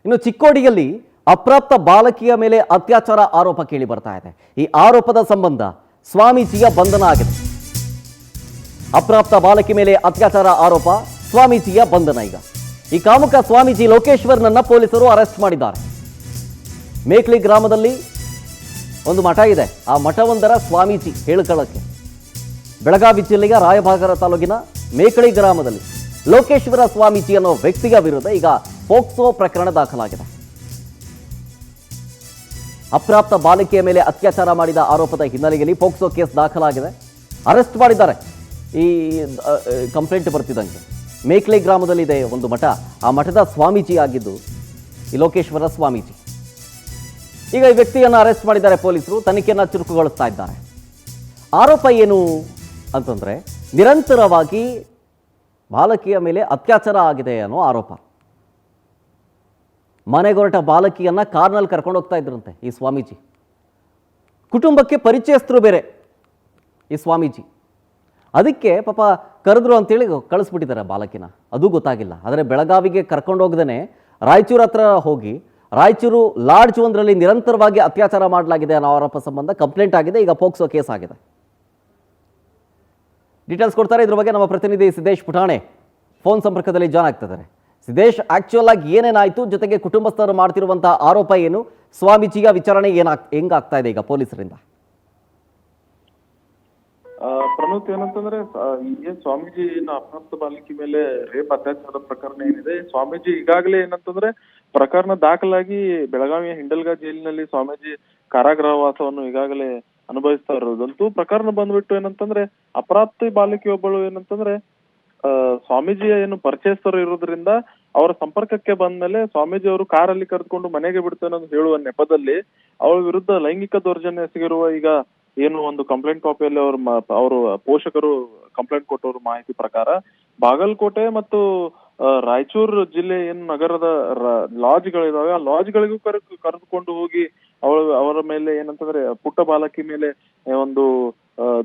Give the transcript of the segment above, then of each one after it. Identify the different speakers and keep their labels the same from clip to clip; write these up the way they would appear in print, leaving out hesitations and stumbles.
Speaker 1: ಇನ್ನು ಚಿಕ್ಕೋಡಿಯಲ್ಲಿ ಅಪ್ರಾಪ್ತ ಬಾಲಕಿಯ ಮೇಲೆ ಅತ್ಯಾಚಾರ ಆರೋಪ ಕೇಳಿ ಬರ್ತಾ ಇದೆ. ಈ ಆರೋಪದ ಸಂಬಂಧ ಸ್ವಾಮೀಜಿಯ ಬಂಧನ ಆಗಿದೆ. ಅಪ್ರಾಪ್ತ ಬಾಲಕಿ ಮೇಲೆ ಅತ್ಯಾಚಾರ ಆರೋಪ, ಸ್ವಾಮೀಜಿಯ ಬಂಧನ. ಈಗ ಈ ಕಾಮುಕ ಸ್ವಾಮೀಜಿ ಲೋಕೇಶ್ವರ್ನನ್ನ ಪೊಲೀಸರು ಅರೆಸ್ಟ್ ಮಾಡಿದ್ದಾರೆ. ಮೇಕ್ಲಿ ಗ್ರಾಮದಲ್ಲಿ ಒಂದು ಮಠ ಇದೆ. ಆ ಮಠವೊಂದರ ಸ್ವಾಮೀಜಿ ಹೇಳ್ಕೊಳ್ಳಕ್ಕೆ ಬೆಳಗಾವಿ ಜಿಲ್ಲೆಯ ರಾಯಭಾಗರ ತಾಲೂಕಿನ ಮೇಕಳಿ ಗ್ರಾಮದಲ್ಲಿ ಲೋಕೇಶ್ವರ ಸ್ವಾಮೀಜಿ ಅನ್ನೋ ವ್ಯಕ್ತಿಯ ವಿರುದ್ಧ ಈಗ ಪೋಕ್ಸೋ ಪ್ರಕರಣ ದಾಖಲಾಗಿದೆ. ಅಪ್ರಾಪ್ತ ಬಾಲಕಿಯ ಮೇಲೆ ಅತ್ಯಾಚಾರ ಮಾಡಿದ ಆರೋಪದ ಹಿನ್ನೆಲೆಯಲ್ಲಿ ಪೋಕ್ಸೋ ಕೇಸ್ ದಾಖಲಾಗಿದೆ. ಅರೆಸ್ಟ್ ಮಾಡಿದ್ದಾರೆ. ಈ ಕಂಪ್ಲೇಂಟ್ ಬರ್ತಿದ್ದಂಗೆ ಮೇಕ್ಲೆ ಗ್ರಾಮದಲ್ಲಿದೆ ಒಂದು ಮಠ. ಆ ಮಠದ ಸ್ವಾಮೀಜಿ ಆಗಿದ್ದು ಈ ಲೋಕೇಶ್ವರ ಸ್ವಾಮೀಜಿ. ಈಗ ಈ ವ್ಯಕ್ತಿಯನ್ನು ಅರೆಸ್ಟ್ ಮಾಡಿದ್ದಾರೆ ಪೊಲೀಸರು. ತನಿಖೆಯನ್ನು ಚುರುಕುಗೊಳಿಸ್ತಾ ಇದ್ದಾರೆ. ಆರೋಪ ಏನು ಅಂತಂದ್ರೆ ನಿರಂತರವಾಗಿ ಬಾಲಕಿಯ ಮೇಲೆ ಅತ್ಯಾಚಾರ ಆಗಿದೆ ಅನ್ನೋ ಆರೋಪ. ಮನೆಗೊರಟ ಬಾಲಕಿಯನ್ನ ಕಾರ್ನಲ್ಲಿ ಕರ್ಕೊಂಡು ಹೋಗ್ತಾ ಇದ್ರಂತೆ ಈ ಸ್ವಾಮೀಜಿ. ಕುಟುಂಬಕ್ಕೆ ಪರಿಚಯಸ್ಥರು ಬೇರೆ ಈ ಸ್ವಾಮೀಜಿ. ಅದಕ್ಕೆ ಪಾಪ ಕರೆದ್ರು ಅಂತೇಳಿ ಕಳಿಸ್ಬಿಟ್ಟಿದ್ದಾರೆ ಬಾಲಕಿನ. ಅದು ಗೊತ್ತಾಗಿಲ್ಲ. ಆದರೆ ಬೆಳಗಾವಿಗೆ ಕರ್ಕೊಂಡು ಹೋಗದೇನೆ ರಾಯಚೂರು ಹತ್ರ ಹೋಗಿ ರಾಯಚೂರು ಲಾಡ್ಜ್ ಒಂದರಲ್ಲಿ ನಿರಂತರವಾಗಿ ಅತ್ಯಾಚಾರ ಮಾಡಲಾಗಿದೆ ಅನ್ನೋ ಆರೋಪ ಸಂಬಂಧ ಕಂಪ್ಲೇಂಟ್ ಆಗಿದೆ. ಈಗ ಪೋಕ್ಸೋ ಕೇಸ್ ಆಗಿದೆ. ಡೀಟೇಲ್ಸ್ ಕೊಡ್ತಾರೆ ಇದ್ರ ಬಗ್ಗೆ ನಮ್ಮ ಪ್ರತಿನಿಧಿ ಸಿದ್ದೇಶ್ ಪುಟಾಣೆ ಫೋನ್ ಸಂಪರ್ಕದಲ್ಲಿ ಜಾಯ್ನ್ ಆಗ್ತಿದ್ದಾರೆ. ಸಿದ್ದೇಶ್, ಆಕ್ಚುಯಲ್ ಆಗಿ ಏನೇನಾಯ್ತು, ಜೊತೆಗೆ ಕುಟುಂಬಸ್ಥರು ಮಾಡ್ತಿರುವಂತಹ ಆರೋಪ ಏನು, ಸ್ವಾಮೀಜಿಯ ವಿಚಾರಣೆ ಹೆಂಗಾಗ್ತಾ ಇದೆ ಈಗ ಪೊಲೀಸರಿಂದ?
Speaker 2: ಪ್ರಣೋತ್, ಏನಂತಂದ್ರೆ ಏನ್ ಸ್ವಾಮೀಜಿ ಅಪ್ರಾಪ್ತ ಬಾಲಕಿ ಮೇಲೆ ರೇಪ್ ಅತ್ಯಾಚಾರದ ಪ್ರಕರಣ ಏನಿದೆ, ಸ್ವಾಮೀಜಿ ಈಗಾಗಲೇ ಏನಂತಂದ್ರೆ ಪ್ರಕರಣ ದಾಖಲಾಗಿ ಬೆಳಗಾವಿಯ ಹಿಂಡಲ್ಗಾ ಜೈಲಿನಲ್ಲಿ ಸ್ವಾಮೀಜಿ ಕಾರಾಗೃಹವಾಸವನ್ನು ಈಗಾಗಲೇ ಅನುಭವಿಸ್ತಾ ಇರೋದಂತೂ ಪ್ರಕರಣ ಬಂದ್ಬಿಟ್ಟು ಏನಂತಂದ್ರೆ ಅಪ್ರಾಪ್ತ ಬಾಲಕಿ ಒಬ್ಬಳು ಏನಂತಂದ್ರೆ ಸ್ವಾಮೀಜಿಯ ಏನು ಪರಿಚಯಸ್ಥರು ಇರೋದ್ರಿಂದ ಅವರ ಸಂಪರ್ಕಕ್ಕೆ ಬಂದ್ಮೇಲೆ ಸ್ವಾಮೀಜಿ ಅವರು ಕಾರಲ್ಲಿ ಕರೆದುಕೊಂಡು ಮನೆಗೆ ಬಿಡ್ತೇನೆ ಅಂತ ಹೇಳುವ ನೆಪದಲ್ಲಿ ಅವಳ ವಿರುದ್ಧ ಲೈಂಗಿಕ ದೌರ್ಜನ್ಯ ಎಸಗಿರುವ ಈಗ ಏನು ಒಂದು ಕಂಪ್ಲೇಂಟ್ ಕಾಪಿಯಲ್ಲಿ ಅವರು ಪೋಷಕರು ಕಂಪ್ಲೇಂಟ್ ಕೊಟ್ಟವ್ರ ಮಾಹಿತಿ ಪ್ರಕಾರ ಬಾಗಲಕೋಟೆ ಮತ್ತು ರಾಯಚೂರು ಜಿಲ್ಲೆ ಏನು ನಗರದ ಲಾಡ್ಜ್ಗಳಿದಾವೆ ಆ ಲಾಡ್ಜ್ಗಳಿಗೂ ಕರೆದುಕೊಂಡು ಹೋಗಿ ಅವರ ಮೇಲೆ ಏನಂತಂದ್ರೆ ಪುಟ್ಟ ಬಾಲಕಿ ಮೇಲೆ ಒಂದು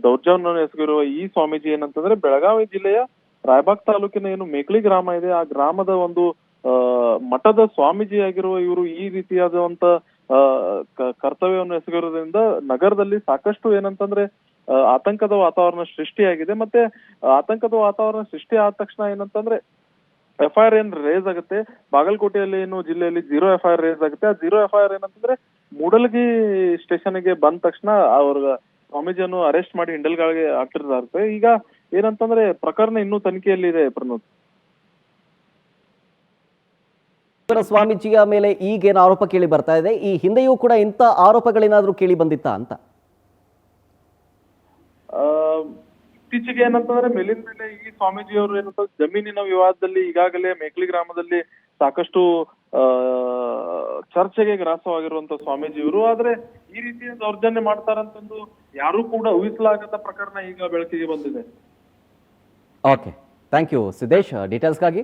Speaker 2: ದೌರ್ಜನ್ಯ ಎಸಗಿರುವ ಈ ಸ್ವಾಮೀಜಿ ಏನಂತಂದ್ರೆ ಬೆಳಗಾವಿ ಜಿಲ್ಲೆಯ ರಾಯಬಾಗ್ ತಾಲೂಕಿನ ಏನು ಮೇಕ್ಲಿ ಗ್ರಾಮ ಇದೆ ಆ ಗ್ರಾಮದ ಒಂದು ಮಠದ ಸ್ವಾಮೀಜಿ ಆಗಿರುವ ಇವರು ಈ ರೀತಿಯಾದಂತ ಕರ್ತವ್ಯವನ್ನು ಎಸಗಿರೋದ್ರಿಂದ ನಗರದಲ್ಲಿ ಸಾಕಷ್ಟು ಏನಂತಂದ್ರೆ ಆತಂಕದ ವಾತಾವರಣ ಸೃಷ್ಟಿಯಾಗಿದೆ. ಮತ್ತೆ ಆತಂಕದ ವಾತಾವರಣ ಸೃಷ್ಟಿ ಆದ ತಕ್ಷಣ ಏನಂತಂದ್ರೆ FIR ಏನ್ ರೇಸ್ ಆಗುತ್ತೆ. ಬಾಗಲಕೋಟೆಯಲ್ಲಿ ಏನು ಜಿಲ್ಲೆಯಲ್ಲಿ 0 FIR ರೇಸ್ ಆಗುತ್ತೆ. ಆ 0 FIR ಏನಂತಂದ್ರೆ ಮೂಡಲಗಿ ಸ್ಟೇಷನ್ಗೆ ಬಂದ ತಕ್ಷಣ ಅವ್ರ ಸ್ವಾಮೀಜಿಯನ್ನು ಅರೆಸ್ಟ್ ಮಾಡಿ ಹಿಂಡಲ್ಗಾಗೆ ಹಾಕಿರ್ತಾರೆ. ಈಗ ಏನಂತಂದ್ರೆ ಪ್ರಕರಣ ಇನ್ನೂ ತನಿಖೆಯಲ್ಲಿದೆ ಪ್ರಣೋದ್.
Speaker 1: ಸ್ವಾಮೀಜಿಯ ಮೇಲೆ ಈಗೇನು ಆರೋಪ ಕೇಳಿ ಬರ್ತಾ ಇದೆ, ಈ ಹಿಂದೆಯೂ ಕೂಡ ಇಂಥ ಆರೋಪಗಳೇನಾದ್ರೂ ಕೇಳಿ ಬಂದಿತ್ತಾ ಅಂತ?
Speaker 2: ಇತ್ತೀಚೆಗೆ ಏನಂತಂದ್ರೆ ಮೇಲಿನ ಮೇಲೆ ಈ ಸ್ವಾಮೀಜಿ ಅವರು ಏನಂತಂದ್ರೆ ಜಮೀನಿನ ವಿವಾದದಲ್ಲಿ ಈಗಾಗಲೇ ಮೇಕ್ಲಿ ಗ್ರಾಮದಲ್ಲಿ ಸಾಕಷ್ಟು ಚರ್ಚೆಗೆ ಗ್ರಾಸವಾಗಿರುವಂತ ಸ್ವಾಮೀಜಿ ಇವರು. ಆದ್ರೆ ಈ ರೀತಿಯ ದೌರ್ಜನ್ಯ ಮಾಡ್ತಾರಂತಂದು ಯಾರು ಕೂಡ ಊಹಿಸಲಾಗದ ಪ್ರಕರಣ ಈಗ ಬೆಳಕಿಗೆ ಬಂದಿದೆ.
Speaker 1: Okay, thank you Siddesh ಡೀಟೇಲ್ಸ್ಗಾಗಿ.